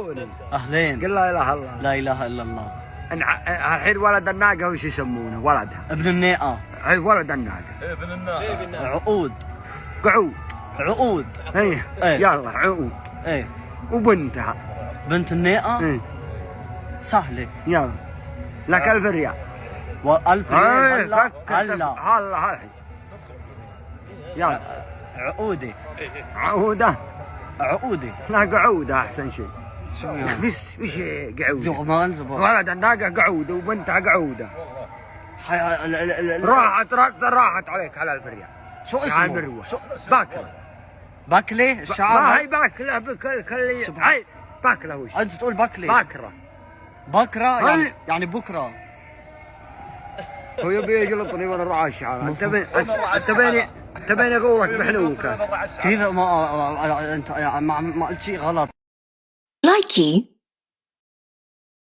عوني. اهلين. قل لا اله الا الله. لا اله الا الله. الحين ولد الناقه وش يسمونه ولدها؟ ابن النيئه. اي ولد الناقه. ابن الناقه. عقود. قعود. عقود. ايه يلا عقود. ايه. وبنتها. بنت النيئه. ايه سهله. يلا لك 1000 ريال. و1000 ريال. هلا هلا الحين. يلا عقودي. عقوده. عقودي. لا قعوده احسن شيء. شو يعني؟ وش قعوده؟ زغمان زبط. ولد الناقه قعوده وبنتها قعوده. راحت عليك على 1000 ريال. شو يا اسمه؟ مروه باكله. باكله ما الشعر. هي باكله هاي باكله وش؟ انت تقول باكله. باكره. بكره يعني بكره. هو يبي يجلطني وانا راعي الشعر. انت بيني قولك بحلوك. كيف ما انت ما قلت شيء غلط. لايكي